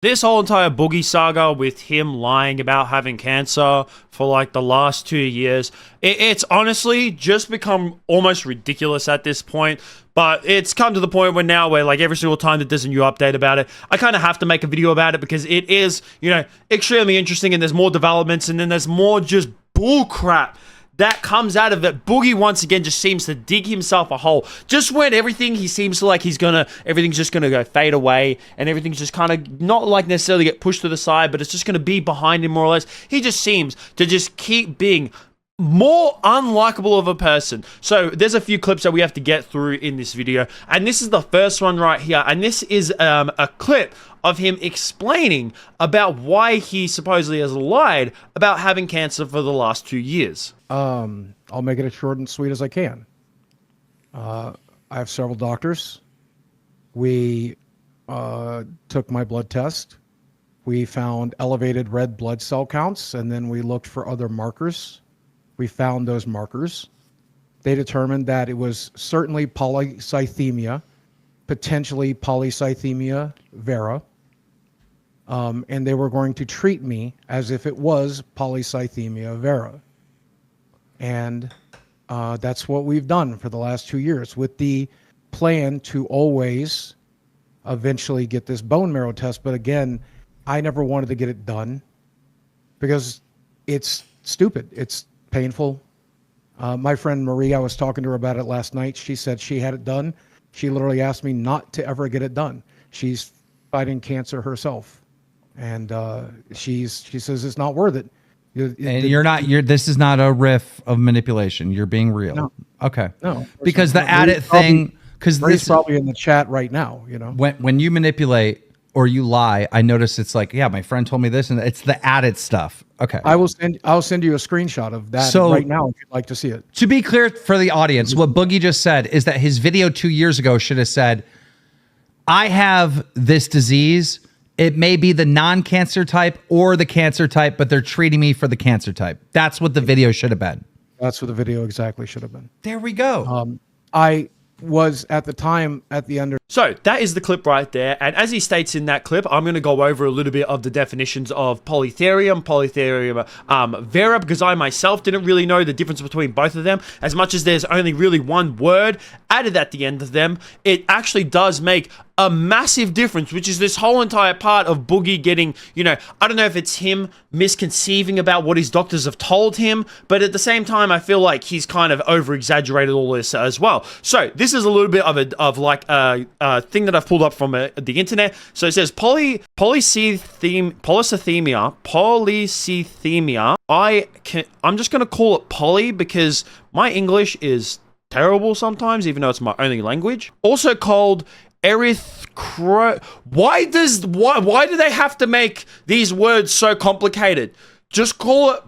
This whole entire Boogie saga with him lying about having cancer for like the last 2 years, it's honestly just become almost ridiculous at this point. But it's come to the point where now where like every single time that there's a new update about it, I kind of have to make a video about it because it is, extremely interesting and there's more developments and then there's more just bull crap that comes out of it. Boogie once again just seems to dig himself a hole. Just when everything he seems to like everything's just gonna go fade away and everything's just kind of not like necessarily get pushed to the side, but it's just gonna be behind him more or less. He just seems to just keep being more unlikable of a person. So there's a few clips that we have to get through in this video, and this is the first one right here, and this is a clip of him explaining about why he supposedly has lied about having cancer for the last 2 years. I'll make it as short and sweet as I can. I have several doctors. We took my blood test. We found elevated red blood cell counts, and then we looked for other markers. We found those markers. They determined that it was certainly polycythemia, potentially polycythemia vera, and they were going to treat me as if it was polycythemia vera. And that's what we've done for the last 2 years with the plan to always eventually get this bone marrow test. But again, I never wanted to get it done because it's stupid. It's painful. My friend Marie, I was talking to her about it last night. She said she had it done. She literally asked me not to ever get it done. She's fighting cancer herself. And she says it's not worth it. This is not a riff of manipulation. You're being real. No. Okay. No. Because the added thing, because this is probably in the chat right now, When you manipulate or you lie, I notice it's like, yeah, my friend told me this, and it's the added stuff. Okay. I'll send you a screenshot of that right now if you'd like to see it. To be clear for the audience, what Boogie just said is that his video 2 years ago should have said, I have this disease. It may be the non-cancer type or the cancer type, but they're treating me for the cancer type. That's what the video should have been. That's what the video exactly should have been. There we go. I was at the time at the under. So that is the clip right there, and as he states in that clip, I'm going to go over a little bit of the definitions of polytherium vera, because I myself didn't really know the difference between both of them. As much as there's only really one word added at the end of them, it actually does make a massive difference, which is this whole entire part of Boogie getting, I don't know if it's him misconceiving about what his doctors have told him, but at the same time, I feel like he's kind of over-exaggerated all this as well. So this is a little bit of a thing that I've pulled up from the internet. So it says polycythemia. I'm just going to call it poly because my English is terrible sometimes, even though it's my only language. Also called Why do they have to make these words so complicated? Just call it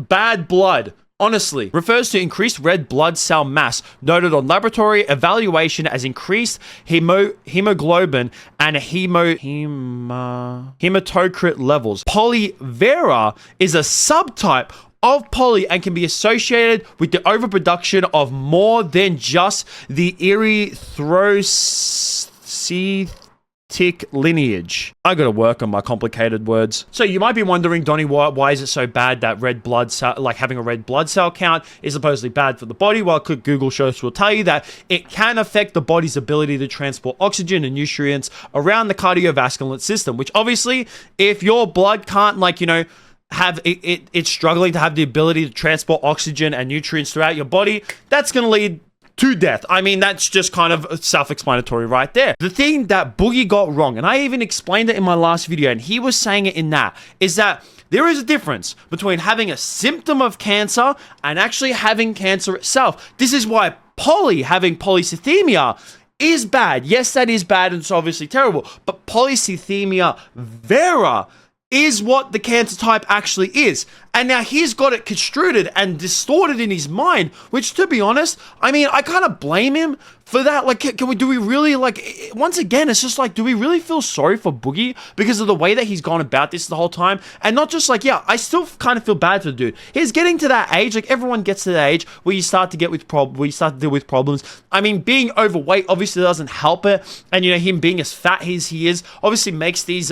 bad blood. Honestly, refers to increased red blood cell mass noted on laboratory evaluation as increased hemoglobin and hematocrit levels. Polyvera is a subtype of poly and can be associated with the overproduction of more than just the erythrocytic lineage. I gotta work on my complicated words. So you might be wondering, Donnie, why is it so bad that red blood cell, like having a red blood cell count is supposedly bad for the body? Well, a quick Google search will tell you that it can affect the body's ability to transport oxygen and nutrients around the cardiovascular system, which obviously, if your blood can't, it's struggling to have the ability to transport oxygen and nutrients throughout your body, that's gonna lead to death. I mean, that's just kind of self-explanatory right there. The thing that Boogie got wrong, and I even explained it in my last video, and he was saying it in that, is that there is a difference between having a symptom of cancer and actually having cancer itself. This is why having polycythemia is bad. Yes, that is bad, and it's obviously terrible, but polycythemia vera is what the cancer type actually is. And now he's got it construed and distorted in his mind, which, to be honest, I mean, I kind of blame him for that, like, do we really, like, once again, it's just like, do we really feel sorry for Boogie because of the way that he's gone about this the whole time? And not just like, yeah, I still kind of feel bad for the dude. He's getting to that age, like everyone gets to that age where you start to deal with problems. I mean, being overweight obviously doesn't help it, and you know, him being as fat as he is obviously makes these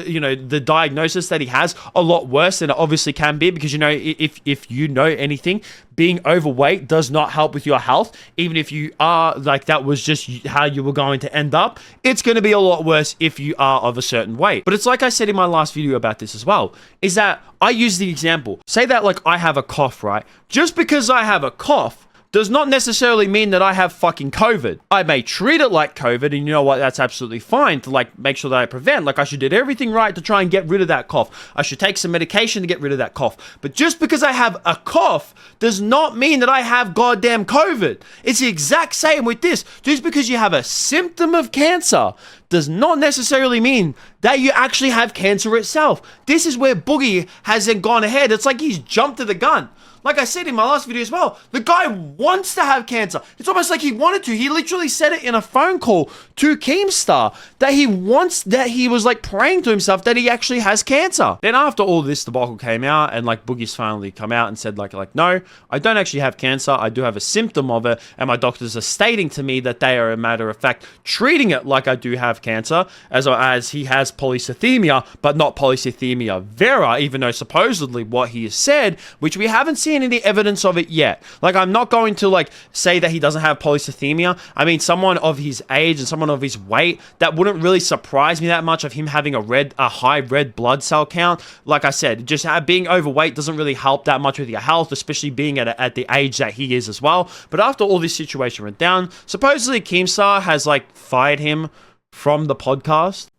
you know, the diagnosis that he has a lot worse than it obviously can be, because you know, if you know anything, being overweight does not help with your health. Even if you are, like, that was just how you were going to end up, it's going to be a lot worse if you are of a certain weight. But it's like I said in my last video about this as well, is that I use the example, say that like I have a cough, right? Just because I have a cough does not necessarily mean that I have fucking COVID. I may treat it like COVID, and you know what, that's absolutely fine to like make sure that I prevent. Like, I should do everything right to try and get rid of that cough. I should take some medication to get rid of that cough. But just because I have a cough does not mean that I have goddamn COVID. It's the exact same with this. Just because you have a symptom of cancer does not necessarily mean that you actually have cancer itself. This is where Boogie hasn't gone ahead. It's like he's jumped to the gun. Like I said in my last video as well, the guy wants to have cancer. It's almost like he wanted to. He literally said it in a phone call to Keemstar that he wants, that he was like praying to himself that he actually has cancer. Then after all this debacle came out and like Boogie's finally come out and said like no, I don't actually have cancer. I do have a symptom of it, and my doctors are stating to me that they are, a matter of fact, treating it like I do have cancer, as he has polycythemia, but not polycythemia vera, even though supposedly what he has said, which we haven't seen any evidence of it yet. Like, I'm not going to like say that he doesn't have polycythemia. I mean, someone of his age and someone of his weight, that wouldn't really surprise me that much, of him having a high red blood cell count. Like I said, just being overweight doesn't really help that much with your health, especially being at the age that he is as well. But after all this situation went down, supposedly Keemstar has like fired him from the podcast.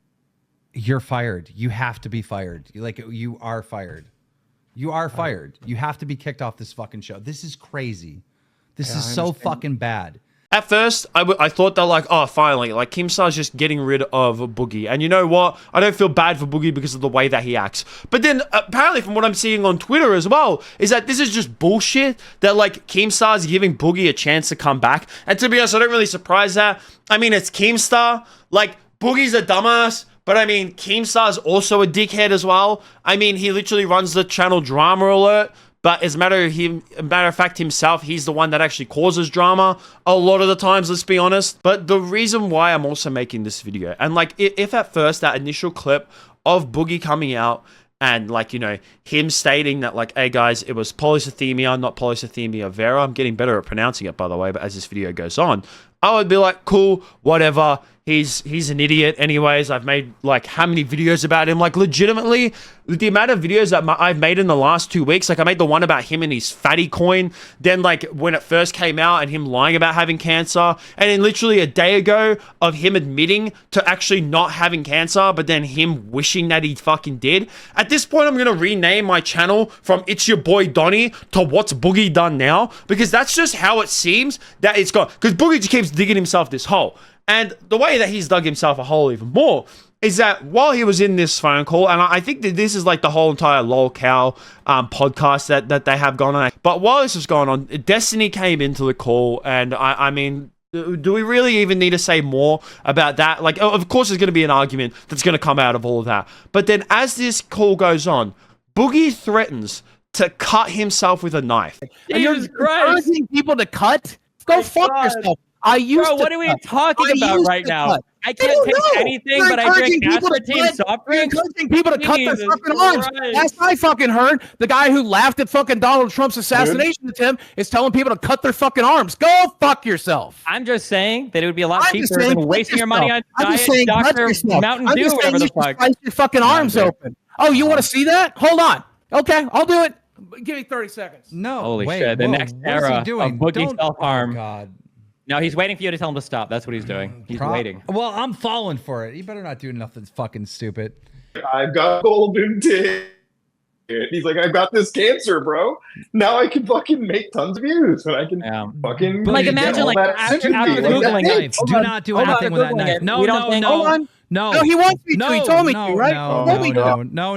You're fired. You have to be fired. You are fired. You are fired. You have to be kicked off this fucking show. This is crazy. This is so fucking bad. At first, I thought that like, oh, finally, like Keemstar's just getting rid of Boogie. And you know what? I don't feel bad for Boogie because of the way that he acts. But then apparently from what I'm seeing on Twitter as well, is that this is just bullshit, that like Keemstar's giving Boogie a chance to come back. And to be honest, I don't really surprise that. I mean, it's Keemstar. Like, Boogie's a dumbass. But I mean, Keemstar's also a dickhead as well. I mean, he literally runs the channel Drama Alert. But as a matter of fact, himself, he's the one that actually causes drama a lot of the times, let's be honest. But the reason why I'm also making this video, and like, if at first that initial clip of Boogie coming out and like, you know, him stating that like, hey guys, it was polycythemia, not polycythemia vera. I'm getting better at pronouncing it, by the way, but as this video goes on, I would be like, cool, whatever. He's an idiot anyways. I've made like how many videos about him? Like, legitimately, the amount of videos that I've made in the last 2 weeks, like I made the one about him and his fatty coin, then like when it first came out and him lying about having cancer, and then literally a day ago of him admitting to actually not having cancer, but then him wishing that he fucking did. At this point, I'm gonna rename my channel from It's Your Boy Donnie to What's Boogie Done Now, because that's just how it seems that it's gone. Because Boogie just keeps digging himself this hole. And the way that he's dug himself a hole even more is that while he was in this phone call, and I think that this is like the whole entire Lol Cow podcast that they have gone on. But while this was going on, Destiny came into the call, and I mean, do we really even need to say more about that? Like, of course there's going to be an argument that's going to come out of all of that. But then as this call goes on, Boogie threatens to cut himself with a knife. And you're encouraging people to cut? Go fuck yourself. Bro, what are we talking about right now? I can't taste anything, but I drink aspartame soft drinks. You're encouraging people to cut their fucking arms. Last I fucking heard, the guy who laughed at fucking Donald Trump's assassination attempt is telling people to cut their fucking arms. Go fuck yourself. I'm just saying that it would be a lot cheaper than wasting your money on Diet Dr. Mountain Dew, whatever the fuck. Slice your fucking arms open. Oh, you want to see that? Hold on. Okay, I'll do it. Give me 30 seconds. No. Holy shit. The next era of Boogie self-harm. Oh, God. No, he's waiting for you to tell him to stop. That's what he's doing. He's waiting. Well, I'm falling for it. You better not do nothing fucking stupid. I've got golden ticket. He's like, I've got this cancer, bro. Now I can fucking make tons of views, and I can fucking. But like, imagine like after googling knife. Do not do anything with that knife. No. No, he wants me to. He told me to, right? No.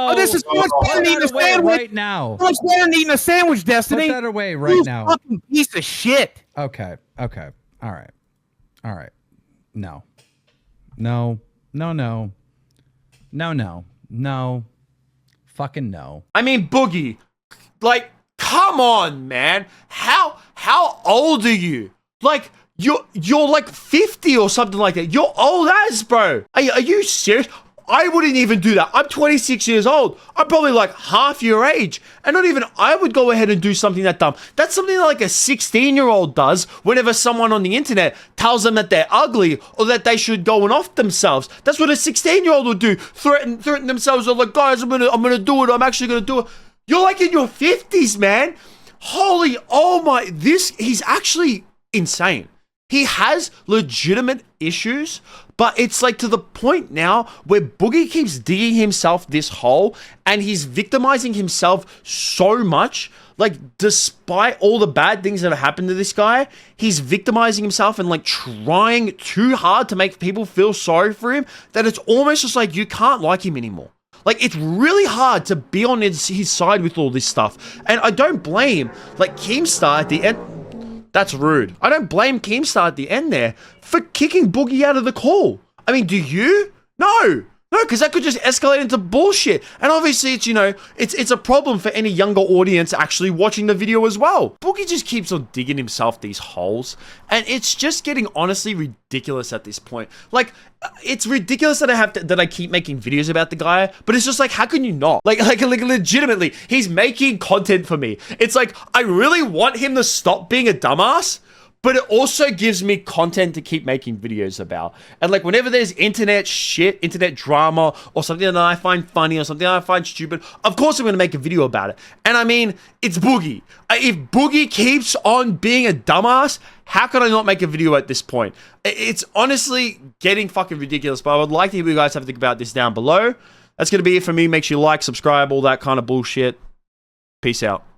Oh, this is so much better than eating a sandwich right now. So much better than eating a sandwich, Destiny. Put that away right now. Fucking piece of shit. Okay. All right. All right. No. No. No, no. No, no. No. Fucking no. I mean, Boogie, like, come on, man. How old are you? Like, you're like 50 or something like that. You're old as, bro. Are you serious? I wouldn't even do that. I'm 26 years old. I'm probably like half your age. And not even I would go ahead and do something that dumb. That's something that like a 16-year-old does whenever someone on the internet tells them that they're ugly or that they should go and off themselves. That's what a 16-year-old would do. Threaten themselves. Or like, guys, I'm gonna do it. I'm actually gonna do it. You're like in your 50s, man. Holy, oh my, he's actually insane. He has legitimate issues, but it's like to the point now where Boogie keeps digging himself this hole and he's victimizing himself so much. Like, despite all the bad things that have happened to this guy, he's victimizing himself and like trying too hard to make people feel sorry for him that it's almost just like you can't like him anymore. Like, it's really hard to be on his side with all this stuff. And I don't blame, like, Keemstar at the end. That's rude. I don't blame Keemstar at the end there for kicking Boogie out of the call. I mean, do you? No, because that could just escalate into bullshit. And obviously, it's, you know, it's a problem for any younger audience actually watching the video as well. Boogie just keeps on digging himself these holes, and it's just getting honestly ridiculous at this point. Like, it's ridiculous that I keep making videos about the guy, but it's just like, how can you not? Like legitimately, he's making content for me. It's like, I really want him to stop being a dumbass, but it also gives me content to keep making videos about. And like, whenever there's internet shit, internet drama, or something that I find funny or something that I find stupid, of course I'm going to make a video about it. And I mean, it's Boogie. If Boogie keeps on being a dumbass, how could I not make a video at this point? It's honestly getting fucking ridiculous, but I would like to hear what you guys have to think about this down below. That's going to be it for me. Make sure you like, subscribe, all that kind of bullshit. Peace out.